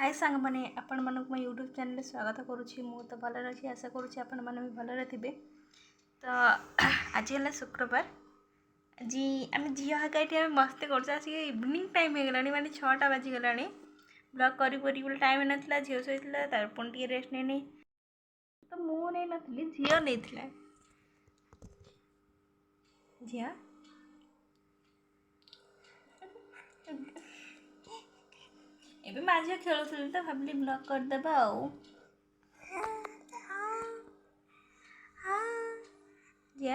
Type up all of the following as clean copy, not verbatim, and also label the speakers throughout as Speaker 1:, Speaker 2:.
Speaker 1: हाय सांग मैंने आपण मानक मो यूट्यूब चैनल स्वागत करुच्ची। मु तो भल अच्छी आशा करुच्ची आपण मैंने भी भल थे। तो आज है शुक्रवार। आज आम झील हका ये मस्ती कर इवनिंग टाइम हो गला माने 6टा बाजिगला। ब्लॉग कर टाइम नाला झील शोता पुणी टे रेस्ट नहीं तो मु नहीं नी झील नहीं झील एबे माँ झील खेलुली तो भाविली ब्लॉग करदेबा झील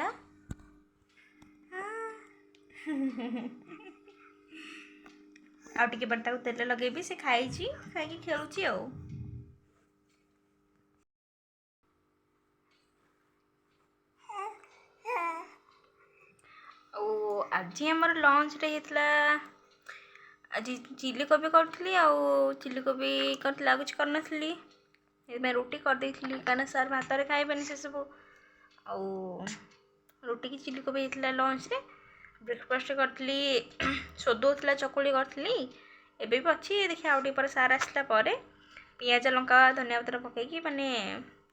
Speaker 1: आउटे बटा तेल लगे से खाई खाई खेलुची आज आमर लंच रे आज चिली कोबी करी चिली कोबी कर कुछ करनी मैं रुटी करदे कहीं सार भात खाइबे से सब रुटी की चिली कोबी होता लंच रे। ब्रेकफास्ट करी सोदो चकुली करी एबे भी अच्छी देखिए आउटे पर सार आसला पियाज लंका धनिया पत्र पकईकी माने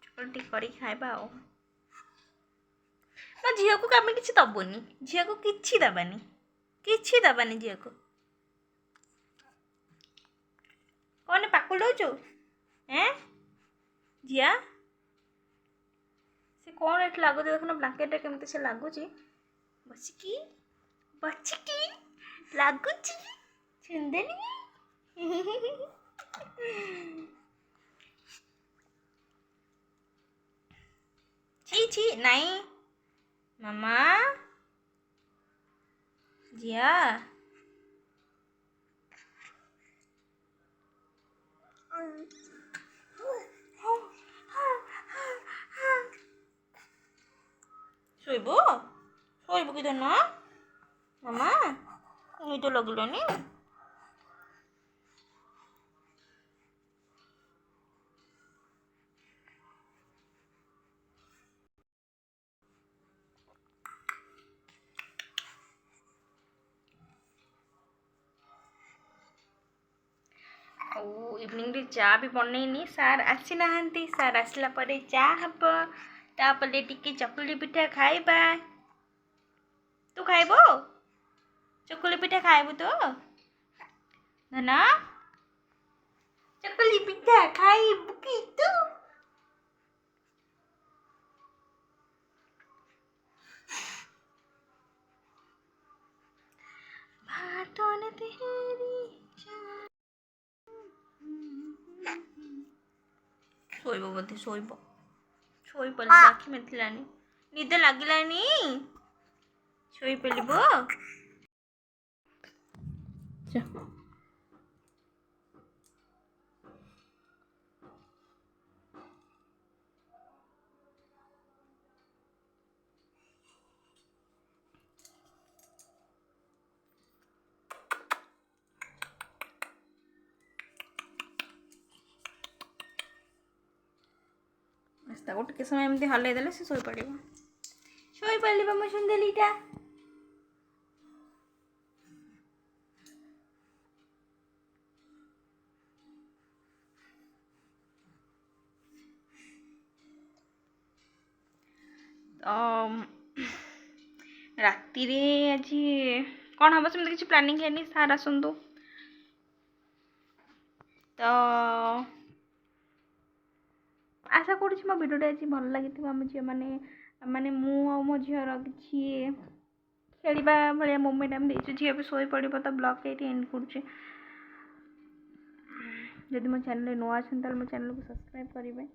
Speaker 1: चकुली कर खाइबा मो झील को आम कि दबुनि झील को कि दबानी झील को कौन पाकुल दौचु झील से कौन ये लगुच देखना ब्लांकेट केमती से लगुच बसिकी लगुच छुंदेनी छी छी नहीं मामा जिया शोब शोब कि ना मामा ये तो लगलानी इवनिंग रे चा भी बनईनी सार आसी ना सार आसला परे चा हम तापले टिके चकुली पिठा खाइबा तू खाइबो चकुली पिठा खाइबू तो ना चकुली पिठा खाइबू कि तू भाटन तेरी शोब बोधे शोब शोपल आखि मेलानी निद लगलानी शोपलबो टे समय एमती हल्लईदे से शोपड़ मो सुंदलीटा राति आज कौन हम सेमती किसी प्लानिंग है सार आसतु तो आशा करुँ मो भिडियोटा आज भल लगी आम झील मैंने माने मो झीर कि खेलवा भाया मोमेंट आम देखु झील भी शोई पड़ तो ब्लॉग ये एंड करुचे। जदि मो चैनल नुआ अच्छे मो चैनल को सब्सक्राइब करेंगे।